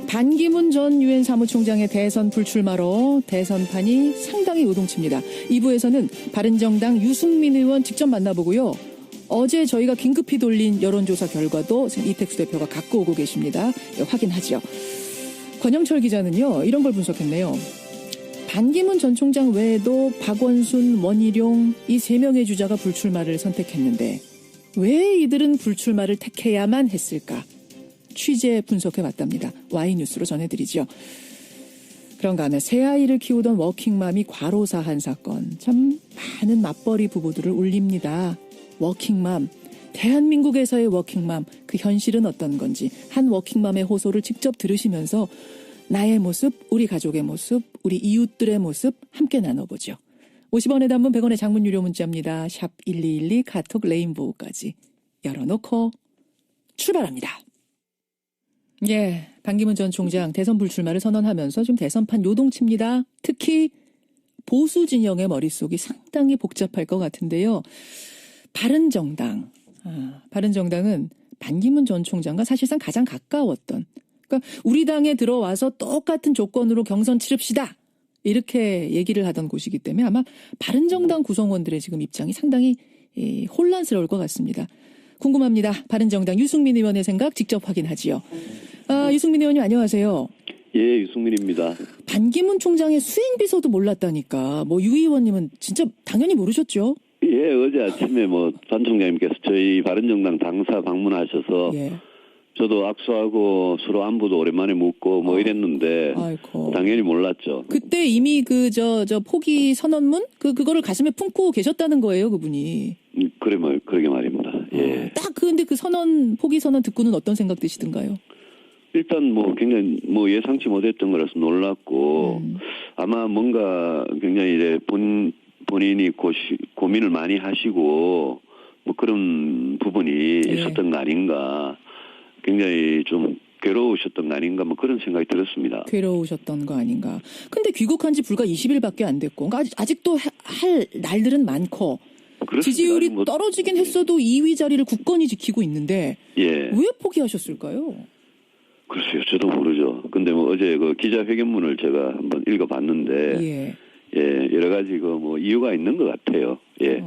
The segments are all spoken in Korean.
반기문 전 유엔 사무총장의 대선 불출마로 대선판이 상당히 요동칩니다. 2부에서는 바른정당 유승민 의원 직접 만나보고요. 어제 저희가 긴급히 돌린 여론조사 결과도 지금 이택수 대표가 갖고 오고 계십니다. 확인하죠. 권영철 기자는요, 이런 걸 분석했네요. 반기문 전 총장 외에도 박원순, 원희룡 이 3명의 주자가 불출마를 선택했는데 왜 이들은 불출마를 택해야만 했을까? 취재 분석해봤답니다. Y뉴스로 전해드리죠. 그런가 하면 새 아이를 키우던 워킹맘이 과로사한 사건. 참 많은 맞벌이 부부들을 울립니다. 워킹맘, 대한민국에서의 워킹맘, 그 현실은 어떤 건지 한 워킹맘의 호소를 직접 들으시면서 나의 모습, 우리 가족의 모습, 우리 이웃들의 모습 함께 나눠보죠. 50원의 단문 100원의 장문 유료 문자입니다. 샵 1212 카톡 레인보우까지 열어놓고 출발합니다. 예, 반기문 전 총장 대선 불출마를 선언하면서 지금 대선판 요동칩니다. 특히 보수 진영의 머릿속이 상당히 복잡할 것 같은데요. 바른정당은 반기문 전 총장과 사실상 가장 가까웠던, 그러니까 우리 당에 들어와서 똑같은 조건으로 경선 치릅시다 이렇게 얘기를 하던 곳이기 때문에 아마 바른정당 구성원들의 지금 입장이 상당히 혼란스러울 것 같습니다. 궁금합니다. 바른정당 유승민 의원의 생각 직접 확인하지요. 유승민 의원님 안녕하세요. 예, 유승민입니다. 반기문 총장의 수행비서도 몰랐다니까. 유 의원님은 진짜 당연히 모르셨죠? 예, 어제 아침에 반 총장님께서 저희 바른정당 당사 방문하셔서 예. 저도 악수하고 서로 안부도 오랜만에 묻고 이랬는데 아이고. 당연히 몰랐죠. 그때 이미 저 포기 선언문 그거를 가슴에 품고 계셨다는 거예요, 그분이. 그러게 말입니다. 예. 딱 근데 그 포기 선언 듣고는 어떤 생각 드시던가요? 일단 굉장히 예상치 못했던 거라서 놀랐고 아마 뭔가 굉장히 본인이 고민을 많이 하시고 그런 부분이 있었던 거 아닌가. 굉장히 좀 괴로우셨던 거 아닌가 그런 생각이 들었습니다. 괴로우셨던 거 아닌가. 근데 귀국한 지 불과 20일밖에 안 됐고 그러니까 아직도 할 날들은 많고 그렇습니다. 지지율이 떨어지긴 했어도 2위 자리를 굳건히 지키고 있는데 왜 포기하셨을까요? 글쎄요. 저도 모르죠. 근데 어제 그 기자회견문을 제가 한번 읽어봤는데 여러 가지 이유가 있는 것 같아요. 예.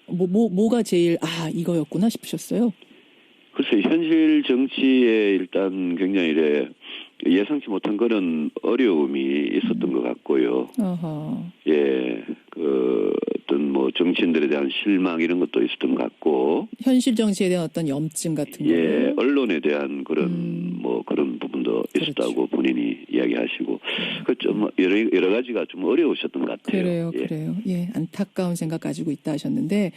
뭐가 제일 이거였구나 싶으셨어요? 글쎄 현실 정치에 일단 굉장히 예상치 못한 그런 어려움이 있었던 것 같고요. 예, 어떤 정치인들에 대한 실망 이런 것도 있었던 것 같고. 현실 정치에 대한 어떤 염증 같은 거. 예, 언론에 대한 그런 그런 부분도 있었다고 본인이 이야기하시고. 좀 여러 가지가 좀 어려우셨던 것 같아요. 그래요. 예, 안타까운 생각 가지고 있다 하셨는데.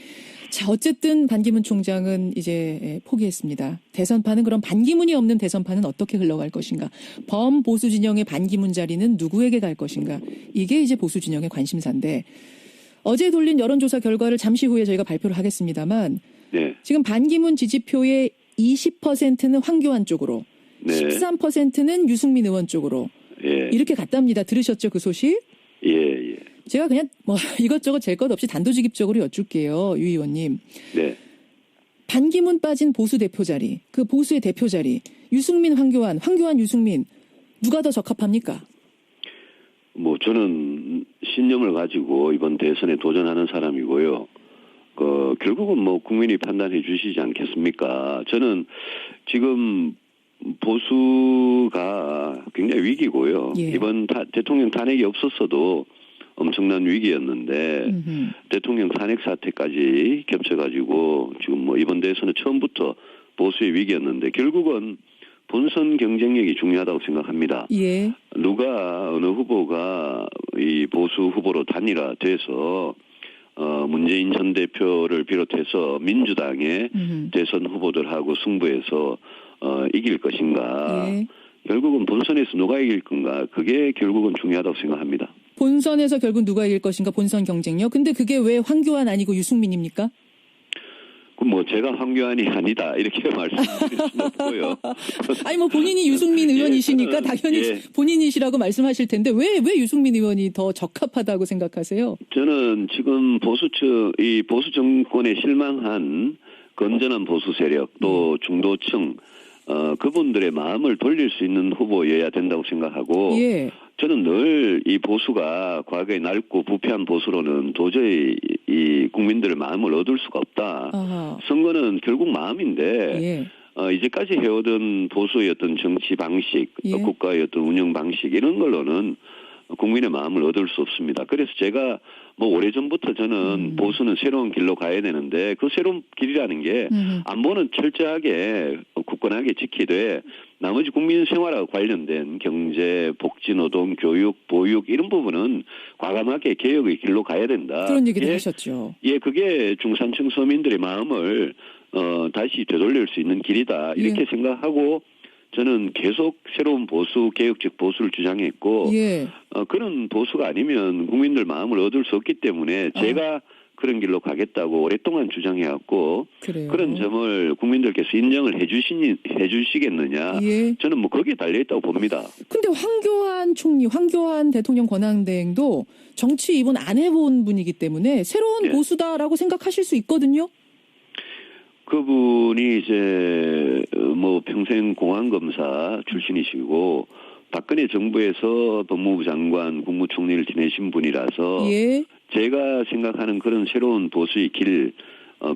자, 어쨌든 반기문 총장은 이제 포기했습니다. 대선판은 그럼 반기문이 없는 대선판은 어떻게 흘러갈 것인가? 범보수 진영의 반기문 자리는 누구에게 갈 것인가? 이게 이제 보수 진영의 관심사인데 어제 돌린 여론조사 결과를 잠시 후에 저희가 발표를 하겠습니다만 지금 반기문 지지표의 20%는 황교안 쪽으로 13%는 유승민 의원 쪽으로 이렇게 갔답니다. 들으셨죠? 그 소식? 예. 제가 그냥 이것저것 잴 것 없이 단도직입적으로 여쭐게요. 유 의원님. 네. 반기문 빠진 보수 대표 자리, 그 보수의 대표 자리, 유승민, 황교안, 유승민 누가 더 적합합니까? 저는 신념을 가지고 이번 대선에 도전하는 사람이고요. 결국은 국민이 판단해 주시지 않겠습니까? 저는 지금 보수가 굉장히 위기고요. 이번 대통령 탄핵이 없었어도 엄청난 위기였는데 대통령 탄핵 사태까지 겹쳐가지고 지금 이번 대선은 처음부터 보수의 위기였는데 결국은 본선 경쟁력이 중요하다고 생각합니다. 어느 후보가 이 보수 후보로 단일화돼서 문재인 전 대표를 비롯해서 민주당의 대선 후보들하고 승부해서 이길 것인가. 결국은 본선에서 누가 이길 건가. 그게 결국은 중요하다고 생각합니다. 본선에서 결국 누가 이길 것인가. 본선 경쟁력. 근데 그게 왜 황교안 아니고 유승민입니까? 제가 황교안이 아니다 이렇게 말씀드릴 수는 없고요. 본인이 유승민 의원이시니까 당연히 본인이시라고 말씀하실 텐데 왜 유승민 의원이 더 적합하다고 생각하세요? 저는 지금 이 보수 정권에 실망한 건전한 보수 세력 또 중도층 그분들의 마음을 돌릴 수 있는 후보여야 된다고 생각하고 예. 저는 늘 이 보수가 과거에 낡고 부패한 보수로는 도저히 이 국민들의 마음을 얻을 수가 없다. 아하. 선거는 결국 마음인데 예. 이제까지 해오던 보수의 어떤 정치 방식, 예. 국가의 어떤 운영 방식 이런 걸로는 국민의 마음을 얻을 수 없습니다. 그래서 제가 뭐 오래전부터 저는 보수는 새로운 길로 가야 되는데 그 새로운 길이라는 게 안보는 철저하게 굳건하게 지키되 나머지 국민 생활하고 관련된 경제, 복지, 노동, 교육, 보육 이런 부분은 과감하게 개혁의 길로 가야 된다. 그런 얘기도 하셨죠. 예, 그게 중산층 서민들의 마음을 다시 되돌릴 수 있는 길이다. 이렇게 예. 생각하고 저는 계속 새로운 보수, 개혁적 보수를 주장했고 예. 그런 보수가 아니면 국민들 마음을 얻을 수 없기 때문에 제가 그런 길로 가겠다고 오랫동안 주장해왔고 그래요. 그런 점을 국민들께서 인정을 해주시겠느냐. 예. 저는 뭐 거기에 달려있다고 봅니다. 근데 황교안 총리, 황교안 대통령 권한대행도 정치 입은 안 해본 분이기 때문에 새로운 예. 보수다라고 생각하실 수 있거든요. 그분이 이제 뭐 평생 공안검사 출신이시고 박근혜 정부에서 법무부 장관, 국무총리를 지내신 분이라서 예. 제가 생각하는 그런 새로운 보수의 길,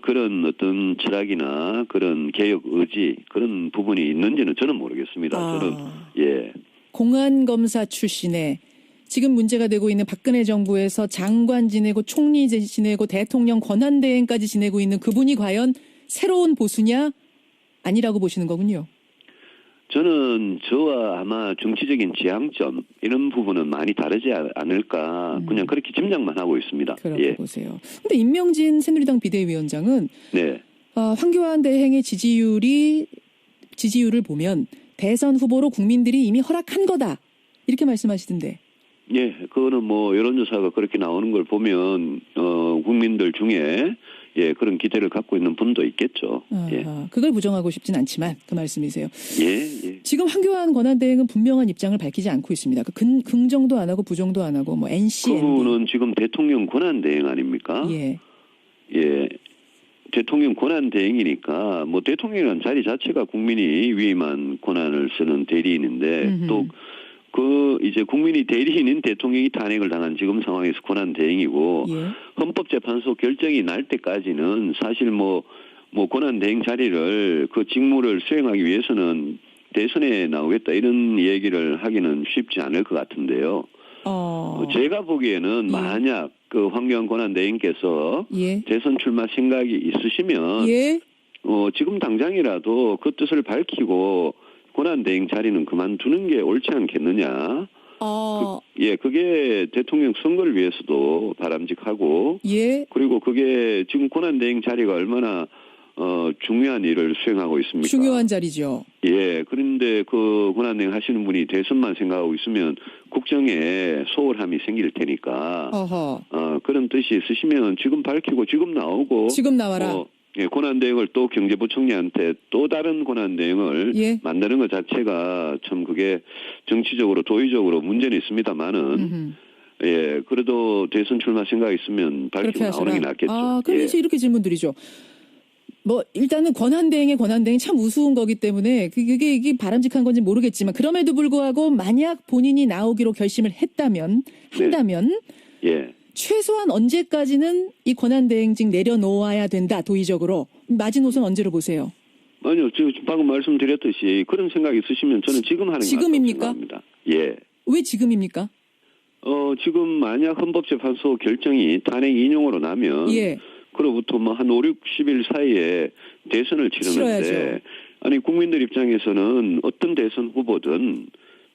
그런 어떤 철학이나 그런 개혁 의지 그런 부분이 있는지는 저는 모르겠습니다. 저는 예. 공안검사 출신의 지금 문제가 되고 있는 박근혜 정부에서 장관 지내고 총리 지내고 대통령 권한대행까지 지내고 있는 그분이 과연 새로운 보수냐? 아니라고 보시는 거군요. 저는 저와 아마 정치적인 지향점 이런 부분은 많이 다르지 않을까 그냥 그렇게 짐작만 하고 있습니다. 그렇게 예. 보세요. 근데 임명진 새누리당 비대위원장은 네. 황교안 대행의 지지율을 보면 대선 후보로 국민들이 이미 허락한 거다. 이렇게 말씀하시던데. 예, 그거는 뭐 여론조사가 그렇게 나오는 걸 보면 국민들 중에 예 그런 기대를 갖고 있는 분도 있겠죠. 예. 그걸 부정하고 싶진 않지만 그 말씀이세요. 예. 지금 황교안 권한대행은 분명한 입장을 밝히지 않고 있습니다. 긍정도 안 하고 부정도 안 하고 뭐 NC. 그분은 지금 대통령 권한대행 아닙니까? 예. 예. 대통령 권한대행이니까 뭐 대통령이라는 자리 자체가 국민이 위임한 권한을 쓰는 대리인인데 또 그 이제 국민이 대리인인 대통령이 탄핵을 당한 지금 상황에서 권한 대행이고 예. 헌법재판소 결정이 날 때까지는 사실 뭐 권한 대행 자리를 그 직무를 수행하기 위해서는 대선에 나오겠다 이런 얘기를 하기는 쉽지 않을 것 같은데요. 제가 보기에는 만약 그 황교안 권한 대행께서 예. 대선 출마 생각이 있으시면 예. 지금 당장이라도 그 뜻을 밝히고 권한대행 자리는 그만두는 게 옳지 않겠느냐. 그게 대통령 선거를 위해서도 바람직하고. 예. 그리고 그게 지금 권한대행 자리가 얼마나 중요한 일을 수행하고 있습니까? 중요한 자리죠. 예. 그런데 그 권한대행 하시는 분이 대선만 생각하고 있으면 국정에 소홀함이 생길 테니까. 그런 뜻이 있으시면 지금 밝히고 지금 나오고. 지금 나와라. 예, 권한대행을 또 경제부총리한테 또 다른 권한대행을 예. 만드는 것 자체가 참 그게 정치적으로 도의적으로 문제는 있습니다만은 예, 그래도 대선 출마 생각 있으면 밝히고 나오는 게 낫겠죠. 그럼 이제 이렇게 질문드리죠. 뭐 일단은 권한대행이 참 우스운 거기 때문에 이게 바람직한 건지 모르겠지만 그럼에도 불구하고 만약 본인이 나오기로 결심을 한다면 예. 최소한 언제까지는 이 권한대행직 내려놓아야 된다. 도의적으로. 마지노선 언제로 보세요? 아니요. 지금 방금 말씀드렸듯이 그런 생각이 있으시면 저는 지금 하는 게 지금입니까? 생각합니다. 예. 왜 지금입니까? 지금 만약 헌법재판소 결정이 탄핵 인용으로 나면 예. 그로부터 뭐 한 5, 60일 사이에 대선을 치르는데 치러야죠. 아니 국민들 입장에서는 어떤 대선 후보든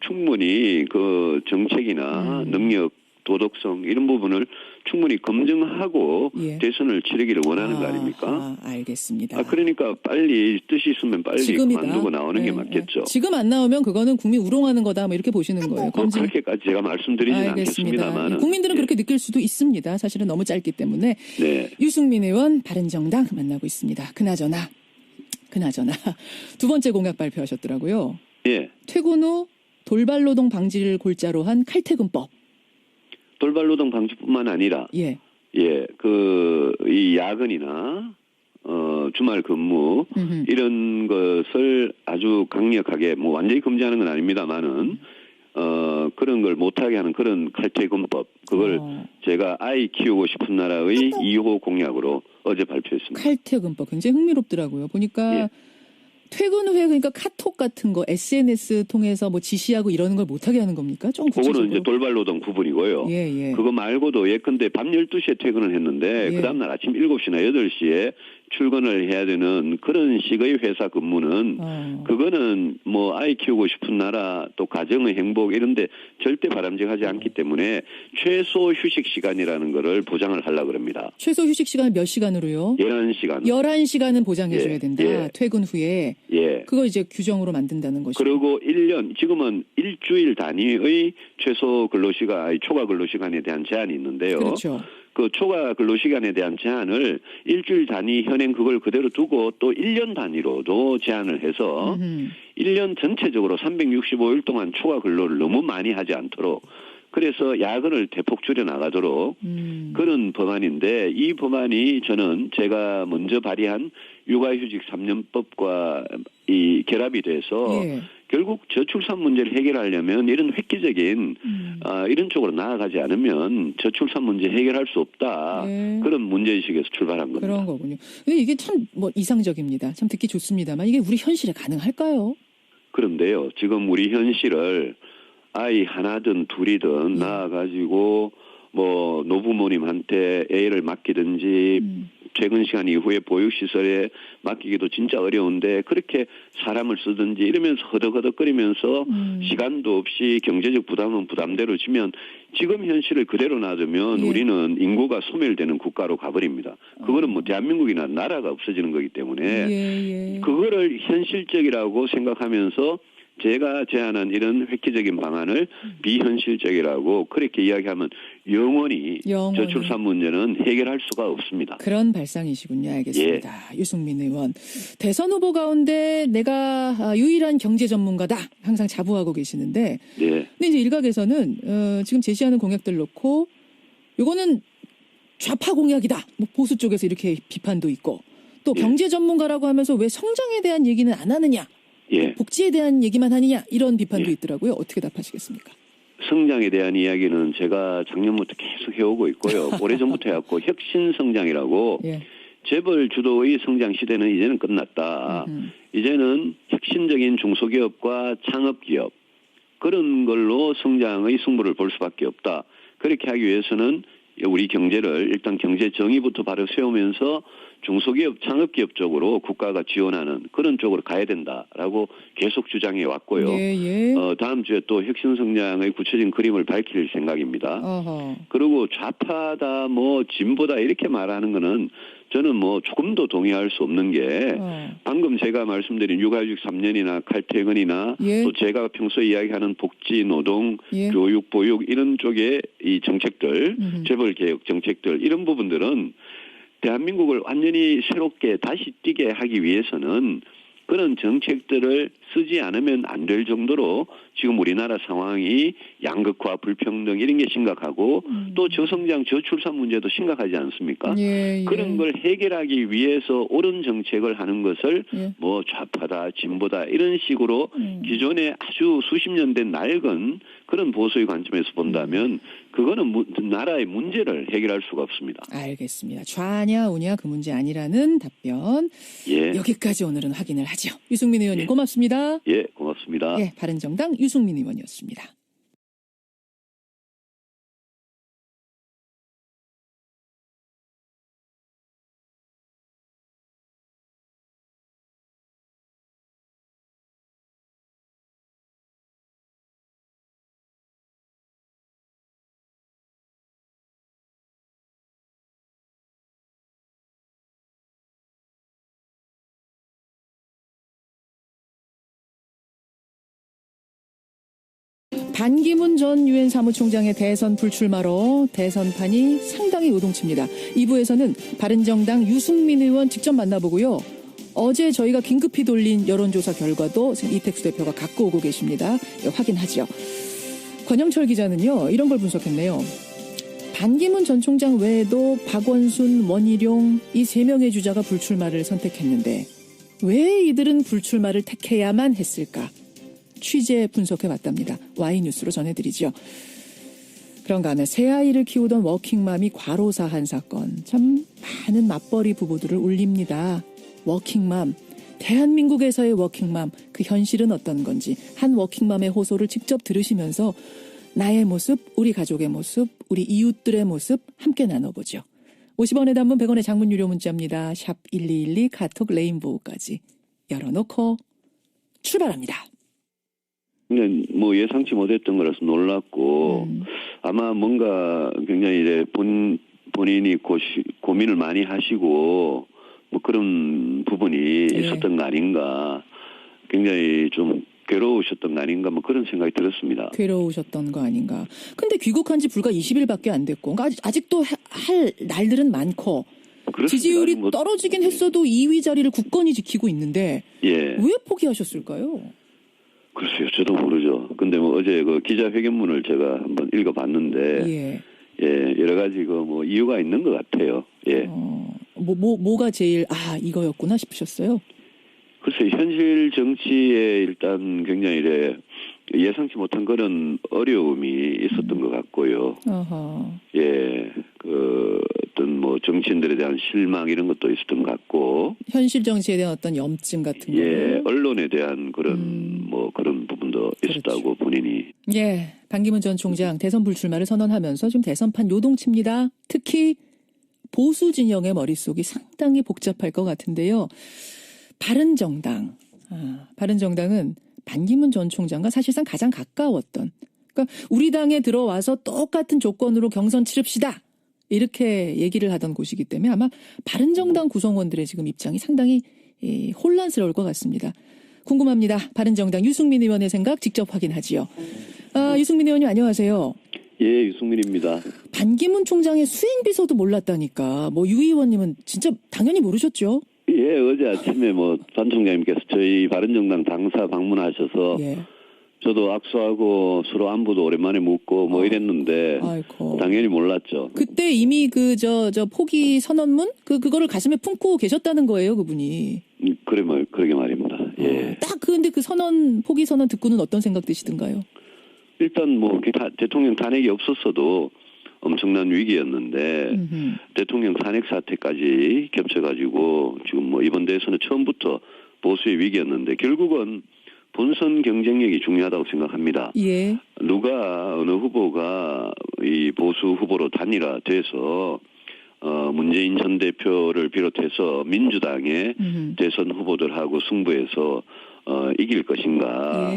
충분히 그 정책이나 능력 도덕성 이런 부분을 충분히 검증하고 예. 대선을 치르기를 원하는 거 아닙니까? 알겠습니다. 그러니까 빨리 뜻이 있으면 빨리 그만두고 나오는 게 맞겠죠. 지금 안 나오면 그거는 국민 우롱하는 거다 뭐 이렇게 보시는 거예요. 그렇게까지 제가 말씀드리지는 않겠습니다만. 국민들은 그렇게 느낄 수도 있습니다. 사실은 너무 짧기 때문에. 네. 유승민 의원 바른정당 만나고 있습니다. 그나저나 두 번째 공약 발표하셨더라고요. 예. 퇴근 후 돌발노동 방지를 골자로 한 칼퇴근법. 돌발노동 방지뿐만 아니라 이 야근이나 주말 근무 이런 것을 아주 강력하게 뭐 완전히 금지하는 건 아닙니다만은 그런 걸 못하게 하는 그런 칼퇴근법 그걸 제가 아이 키우고 싶은 나라의 2호 공약으로 어제 발표했습니다. 칼퇴근법 굉장히 흥미롭더라고요. 보니까 예. 퇴근 후에 그러니까 카톡 같은 거 SNS 통해서 뭐 지시하고 이러는 걸 못하게 하는 겁니까? 좀 구체적으로. 그거는 이제 돌발노동 부분이고요. 예. 그거 말고도 예컨대 밤 12시에 퇴근을 했는데 예. 그다음날 아침 7시나 8시에 출근을 해야 되는 그런 식의 회사 근무는 그거는 뭐 아이 키우고 싶은 나라 또 가정의 행복 이런데 절대 바람직하지 않기 때문에 최소 휴식 시간이라는 거를 보장을 하려고 그럽니다. 최소 휴식 시간 몇 시간으로요? 11시간. 11시간은 보장해줘야 된다. 예. 퇴근 후에. 예. 그거 이제 규정으로 만든다는 것이죠. 그리고 1년, 지금은 일주일 단위의 최소 근로시간, 초과 근로시간에 대한 제한이 있는데요. 그렇죠. 그 초과 근로시간에 대한 제한을 일주일 단위 현행 그걸 그대로 두고 또 1년 단위로도 제한을 해서 1년 전체적으로 365일 동안 초과 근로를 너무 많이 하지 않도록 그래서 야근을 대폭 줄여나가도록 그런 법안인데 이 법안이 저는 제가 먼저 발의한 육아휴직 3년법과 이 결합이 돼서 예. 결국 저출산 문제를 해결하려면 이런 획기적인 이런 쪽으로 나아가지 않으면 저출산 문제 해결할 수 없다. 예. 그런 문제의식에서 출발한 겁니다. 그런 거군요. 근데 이게 참 뭐 이상적입니다. 참 듣기 좋습니다만 이게 우리 현실에 가능할까요? 그런데요. 지금 우리 현실을 아이 하나든 둘이든 낳아가지고 뭐 노부모님한테 애를 맡기든지 퇴근 시간 이후에 보육시설에 맡기기도 진짜 어려운데 그렇게 사람을 쓰든지 이러면서 허덕허덕거리면서 시간도 없이 경제적 부담은 부담대로 지면 지금 현실을 그대로 놔두면 예. 우리는 인구가 소멸되는 국가로 가버립니다. 그거는 뭐 대한민국이나 나라가 없어지는 거기 때문에 예. 그거를 현실적이라고 생각하면서 제가 제안한 이런 획기적인 방안을 비현실적이라고 그렇게 이야기하면 영원히 저출산 문제는 해결할 수가 없습니다. 그런 발상이시군요. 알겠습니다. 예. 유승민 의원. 대선 후보 가운데 내가 유일한 경제 전문가다. 항상 자부하고 계시는데. 네. 근데 이제 일각에서는 지금 제시하는 공약들 놓고 요거는 좌파 공약이다. 뭐 보수 쪽에서 이렇게 비판도 있고. 또 경제 전문가라고 하면서 왜 성장에 대한 얘기는 안 하느냐. 예. 복지에 대한 얘기만 하느냐 이런 비판도 있더라고요. 어떻게 답하시겠습니까? 성장에 대한 이야기는 제가 작년부터 계속 해오고 있고요. 오래전부터 해왔고 혁신성장이라고 재벌 주도의 성장 시대는 이제는 끝났다. 이제는 혁신적인 중소기업과 창업기업 그런 걸로 성장의 승부를 볼 수밖에 없다. 그렇게 하기 위해서는 우리 경제를 일단 경제 정의부터 바로 세우면서 중소기업, 창업기업 쪽으로 국가가 지원하는 그런 쪽으로 가야 된다라고 계속 주장해 왔고요. 다음 주에 또 혁신성장의 구체적인 그림을 밝힐 생각입니다. 그리고 좌파다, 뭐 진보다 이렇게 말하는 거는 저는 뭐 조금도 동의할 수 없는 게 방금 제가 말씀드린 육아휴직 3년이나 칼퇴근이나 또 제가 평소에 이야기하는 복지, 노동, 교육, 보육 이런 쪽의 이 정책들, 재벌개혁 정책들 이런 부분들은 대한민국을 완전히 새롭게 다시 뛰게 하기 위해서는 그런 정책들을 쓰지 않으면 안 될 정도로 지금 우리나라 상황이 양극화, 불평등 이런 게 심각하고 또 저성장, 저출산 문제도 심각하지 않습니까? 그런 걸 해결하기 위해서 옳은 정책을 하는 것을 뭐 좌파다, 진보다 이런 식으로 기존에 아주 수십 년 된 낡은 그런 보수의 관점에서 본다면 그거는 나라의 문제를 해결할 수가 없습니다. 알겠습니다. 좌냐 우냐 그 문제 아니라는 답변. 여기까지 오늘은 확인을 하죠. 유승민 의원님 고맙습니다. 예, 고맙습니다. 바른정당 유승민 의원이었습니다. 반기문 전 유엔 사무총장의 대선 불출마로 대선판이 상당히 요동칩니다. 2부에서는 바른정당 유승민 의원 직접 만나보고요. 어제 저희가 긴급히 돌린 여론조사 결과도 지금 이택수 대표가 갖고 오고 계십니다. 확인하죠. 권영철 기자는요. 이런 걸 분석했네요. 반기문 전 총장 외에도 박원순, 원희룡 이 3명의 주자가 불출마를 선택했는데 왜 이들은 불출마를 택해야만 했을까? 취재 분석해봤답니다. Y뉴스로 전해드리죠. 그런가 하면 새 아이를 키우던 워킹맘이 과로사한 사건. 참 많은 맞벌이 부부들을 울립니다. 워킹맘. 대한민국에서의 워킹맘. 그 현실은 어떤 건지 한 워킹맘의 호소를 직접 들으시면서 나의 모습, 우리 가족의 모습, 우리 이웃들의 모습 함께 나눠보죠. 50원의 단문 100원의 장문 유료 문자입니다. 샵 1212 카톡 레인보우까지 열어놓고 출발합니다. 근데 뭐 예상치 못했던 거라서 놀랐고 아마 뭔가 굉장히 이제 본인이 고민을 많이 하시고 뭐 그런 부분이 있었던 거 아닌가. 굉장히 좀 괴로우셨던 거 아닌가 뭐 그런 생각이 들었습니다. 괴로우셨던 거 아닌가. 근데 귀국한 지 불과 20일밖에 안 됐고 아직도 할 날들은 많고 그렇습니다. 지지율이 뭐, 떨어지긴 했어도 2위 자리를 굳건히 지키고 있는데 왜 포기하셨을까요? 글쎄요. 저도 모르죠. 근데 뭐 어제 그 기자회견문을 제가 한번 읽어봤는데 여러 가지 그 뭐 이유가 있는 것 같아요. 뭐가 제일 이거였구나 싶으셨어요? 글쎄 현실 정치에 일단 굉장히 이래 예상치 못한 그런 어려움이 있었던 것 같고요. 그 어떤 뭐 정치인들에 대한 실망 이런 것도 있었던 것 같고. 현실 정치에 대한 어떤 염증 같은 거. 언론에 대한 그런 뭐 그런 부분도 있었다고 본인이. 반기문 전 총장 대선 불출마를 선언하면서 지금 대선판 요동칩니다. 특히 보수 진영의 머릿속이 상당히 복잡할 것 같은데요. 바른정당은 반기문 전 총장과 사실상 가장 가까웠던, 그러니까 우리 당에 들어와서 똑같은 조건으로 경선 치릅시다 이렇게 얘기를 하던 곳이기 때문에 아마 바른정당 구성원들의 지금 입장이 상당히 혼란스러울 것 같습니다. 궁금합니다. 바른정당 유승민 의원의 생각 직접 확인하지요. 유승민 의원님 안녕하세요. 유승민입니다. 반기문 총장의 수행비서도 몰랐다니까. 유 의원님은 진짜 당연히 모르셨죠? 어제 아침에 반 총장님께서 저희 바른정당 당사 방문하셔서 저도 악수하고 서로 안부도 오랜만에 묻고 이랬는데 당연히 몰랐죠. 그때 이미 저 포기 선언문 그거를 가슴에 품고 계셨다는 거예요, 그분이. 그러게 말입니다. 딱 근데 그 포기 선언 듣고는 어떤 생각 드시던가요? 일단 대통령 탄핵이 없었어도 엄청난 위기였는데 대통령 탄핵 사태까지 겹쳐가지고 지금 이번 대선은 처음부터 보수의 위기였는데 결국은 본선 경쟁력이 중요하다고 생각합니다. 누가 어느 후보가 이 보수 후보로 단일화돼서 문재인 전 대표를 비롯해서 민주당의 대선 후보들하고 승부해서 이길 것인가.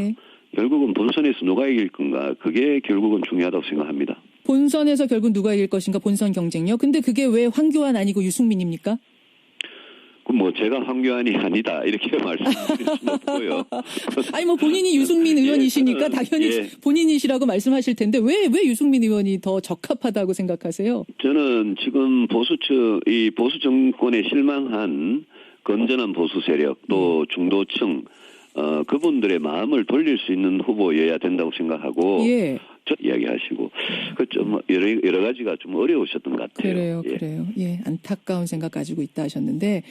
결국은 본선에서 누가 이길 건가. 그게 결국은 중요하다고 생각합니다. 본선에서 결국 누가 이길 것인가 본선 경쟁력. 근데 그게 왜 황교안 아니고 유승민입니까? 제가 황교안이 아니다 이렇게 말씀드릴 수는 없고요. 본인이 유승민 의원이시니까 당연히 본인이시라고 말씀하실 텐데 왜 유승민 의원이 더 적합하다고 생각하세요? 저는 지금 이 보수 정권에 실망한 건전한 보수 세력 또 중도층 그분들의 마음을 돌릴 수 있는 후보여야 된다고 생각하고 이야기하시고 좀 여러 가지가 좀 어려우셨던 것 같아요. 그래요. 안타까운 생각 가지고 있다 하셨는데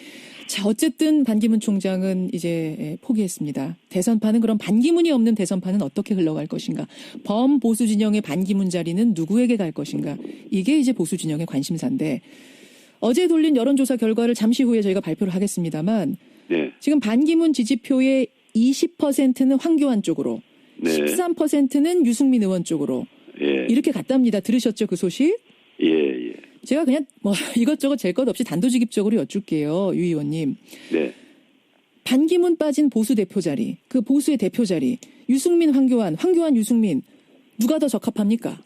자 어쨌든 반기문 총장은 이제 포기했습니다. 대선판은 그럼 반기문이 없는 대선판은 어떻게 흘러갈 것인가? 범보수 진영의 반기문 자리는 누구에게 갈 것인가? 이게 이제 보수 진영의 관심사인데 어제 돌린 여론조사 결과를 잠시 후에 저희가 발표를 하겠습니다만 지금 반기문 지지표의 20%는 황교안 쪽으로 13%는 유승민 의원 쪽으로 이렇게 갔답니다. 들으셨죠 그 소식? 제가 그냥 이것저것 잴 것 없이 단도직입적으로 여쭐게요. 유 의원님. 반기문 빠진 보수 대표 자리, 그 보수의 대표 자리 유승민 황교안 유승민 누가 더 적합합니까?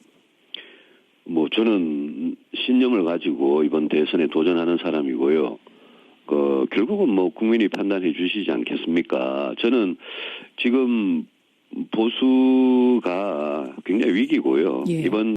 저는 신념을 가지고 이번 대선에 도전하는 사람이고요. 결국은 국민이 판단해 주시지 않겠습니까? 저는 지금 보수가 굉장히 위기고요. 이번